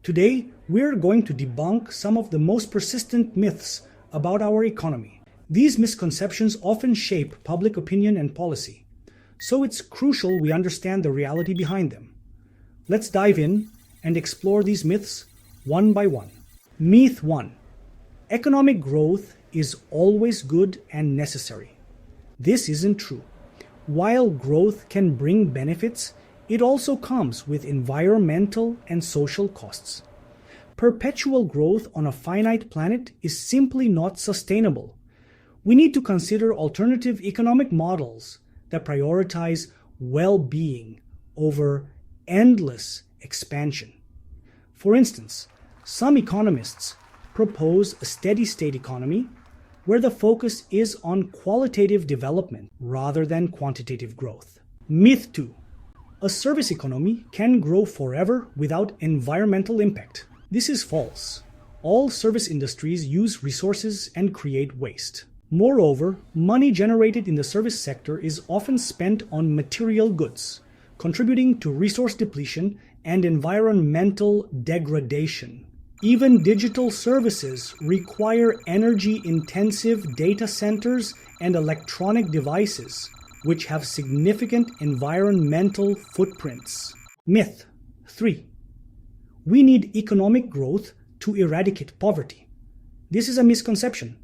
Today, we're going to debunk some of the most persistent myths about our economy. These misconceptions often shape public opinion and policy, so it's crucial we understand the reality behind them. Let's dive in and explore these myths one by one. Myth 1. Economic growth is always good and necessary. This isn't true. While growth can bring benefits, it also comes with environmental and social costs. Perpetual growth on a finite planet is simply not sustainable. We need to consider alternative economic models that prioritize well-being over endless expansion. For instance, some economists propose a steady-state economy where the focus is on qualitative development rather than quantitative growth. Myth 2. A service economy can grow forever without environmental impact. This is false. All service industries use resources and create waste. Moreover, money generated in the service sector is often spent on material goods, contributing to resource depletion and environmental degradation. Even digital services require energy-intensive data centers and electronic devices, which have significant environmental footprints. Myth 3. We need economic growth to eradicate poverty. This is a misconception.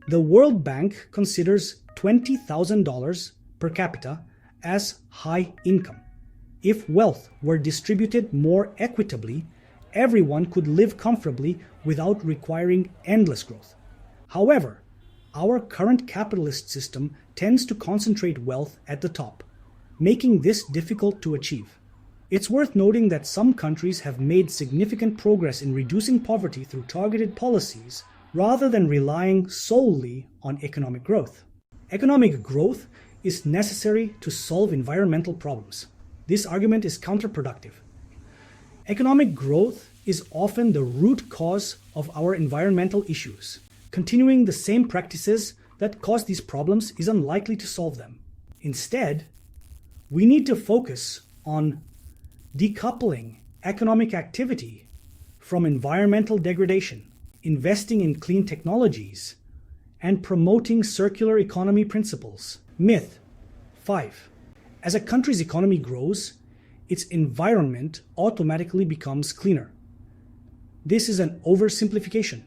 The World Bank considers $20,000 per capita as high income. If wealth were distributed more equitably, everyone could live comfortably without requiring endless growth. However, our current capitalist system tends to concentrate wealth at the top, making this difficult to achieve. It's worth noting that some countries have made significant progress in reducing poverty through targeted policies rather than relying solely on economic growth. Economic growth is necessary to solve environmental problems. This argument is counterproductive. Economic growth is often the root cause of our environmental issues. Continuing the same practices that cause these problems is unlikely to solve them. Instead, we need to focus on decoupling economic activity from environmental degradation, investing in clean technologies, and promoting circular economy principles. Myth 5. As a country's economy grows, its environment automatically becomes cleaner. This is an oversimplification.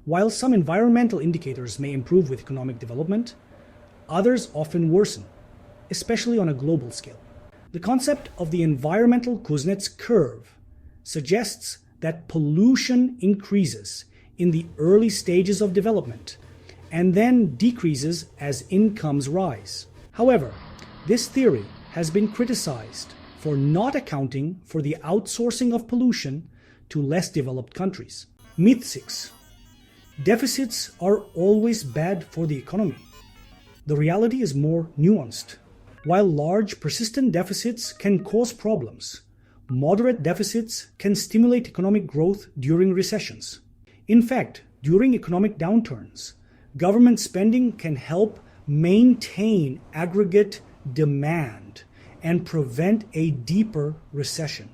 While some environmental indicators may improve with economic development, others often worsen, especially on a global scale. The concept of the environmental Kuznets curve suggests that pollution increases in the early stages of development and then decreases as incomes rise. However, this theory has been criticized for not accounting for the outsourcing of pollution to less developed countries. Myth 6. Deficits are always bad for the economy. The reality is more nuanced. While large, persistent deficits can cause problems, moderate deficits can stimulate economic growth during recessions. In fact, during economic downturns, government spending can help maintain aggregate demand and prevent a deeper recession.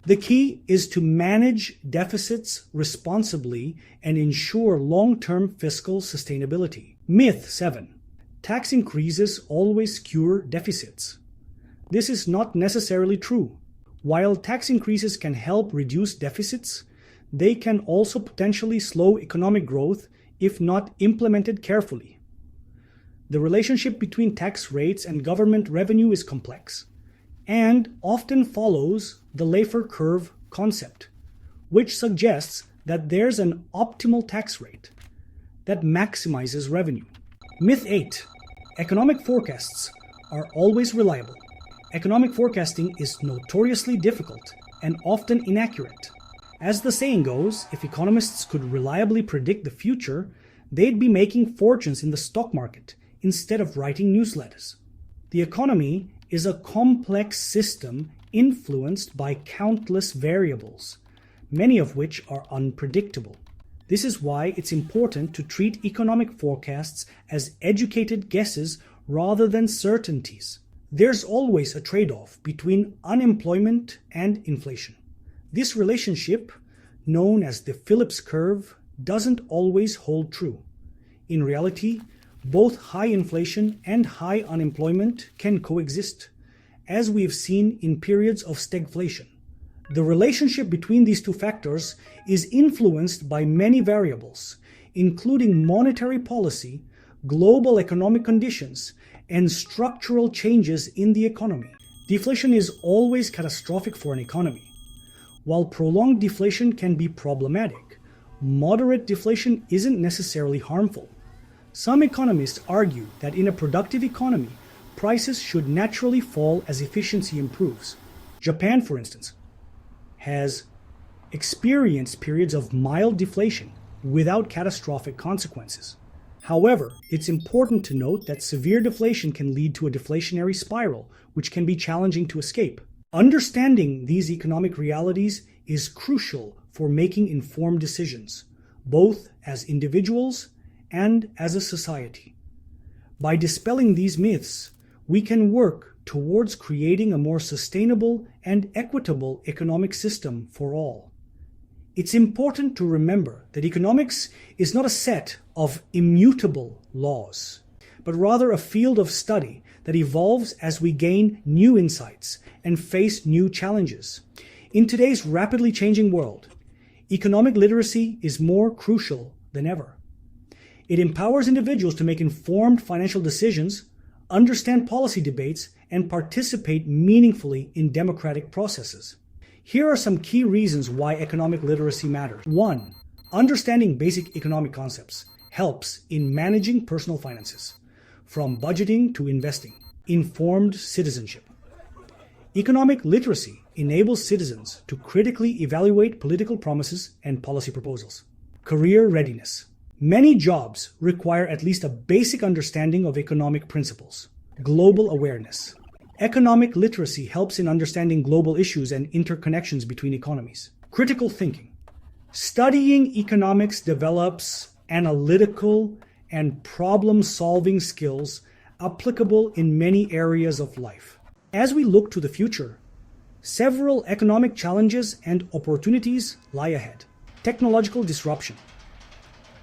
The key is to manage deficits responsibly and ensure long-term fiscal sustainability. Myth 7. Tax increases always cure deficits. This is not necessarily true. While tax increases can help reduce deficits, they can also potentially slow economic growth if not implemented carefully. The relationship between tax rates and government revenue is complex and often follows the Laffer curve concept, which suggests that there's an optimal tax rate that maximizes revenue. Myth 8. Economic forecasts are always reliable. Economic forecasting is notoriously difficult and often inaccurate. As the saying goes, if economists could reliably predict the future, they'd be making fortunes in the stock market instead of writing newsletters. The economy is a complex system influenced by countless variables, many of which are unpredictable. This is why it's important to treat economic forecasts as educated guesses rather than certainties. There's always a trade-off between unemployment and inflation. This relationship known as the Phillips curve, doesn't always hold true. In reality, both high inflation and high unemployment can coexist, as we've seen in periods of stagflation. The relationship between these two factors is influenced by many variables, including monetary policy, global economic conditions, and structural changes in the economy. Deflation is always catastrophic for an economy. While prolonged deflation can be problematic, moderate deflation isn't necessarily harmful. Some economists argue that in a productive economy, prices should naturally fall as efficiency improves. Japan, for instance, has experienced periods of mild deflation without catastrophic consequences. However, it's important to note that severe deflation can lead to a deflationary spiral, which can be challenging to escape. Understanding these economic realities is crucial for making informed decisions, both as individuals and as a society. By dispelling these myths, we can work towards creating a more sustainable and equitable economic system for all. It's important to remember that economics is not a set of immutable laws, but rather a field of study that evolves as we gain new insights and face new challenges. In today's rapidly changing world, economic literacy is more crucial than ever. It empowers individuals to make informed financial decisions, understand policy debates, and participate meaningfully in democratic processes. Here are some key reasons why economic literacy matters. 1. Understanding basic economic concepts helps in managing personal finances, from budgeting to investing. Informed citizenship. Economic literacy enables citizens to critically evaluate political promises and policy proposals. Career readiness. Many jobs require at least a basic understanding of economic principles. Global awareness. Economic literacy helps in understanding global issues and interconnections between economies. Critical thinking. Studying economics develops analytical and problem-solving skills applicable in many areas of life. As we look to the future, several economic challenges and opportunities lie ahead. Technological disruption.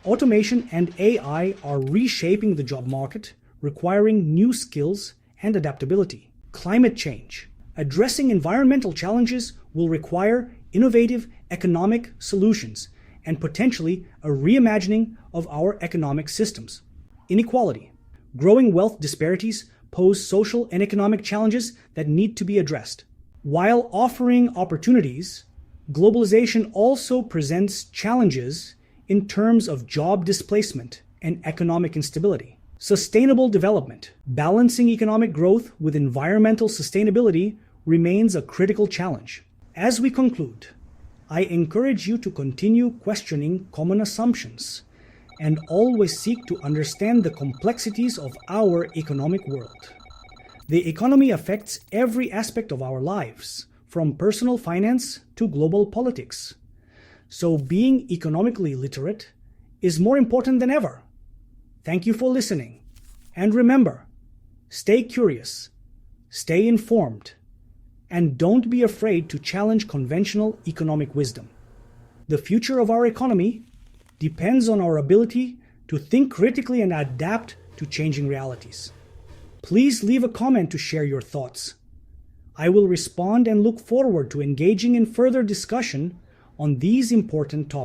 Automation and AI are reshaping the job market, requiring new skills and adaptability. Climate change. Addressing environmental challenges will require innovative economic solutions and potentially a reimagining of our economic systems. Inequality. Growing wealth disparities pose social and economic challenges that need to be addressed. While offering opportunities, globalization also presents challenges in terms of job displacement and economic instability. Sustainable development. Balancing economic growth with environmental sustainability remains a critical challenge. As we conclude, I encourage you to continue questioning common assumptions and always seek to understand the complexities of our economic world. The economy affects every aspect of our lives, from personal finance to global politics. So being economically literate is more important than ever. Thank you for listening. And remember, stay curious, stay informed, and don't be afraid to challenge conventional economic wisdom. The future of our economy depends on our ability to think critically and adapt to changing realities. Please leave a comment to share your thoughts. I will respond and look forward to engaging in further discussion on these important topics.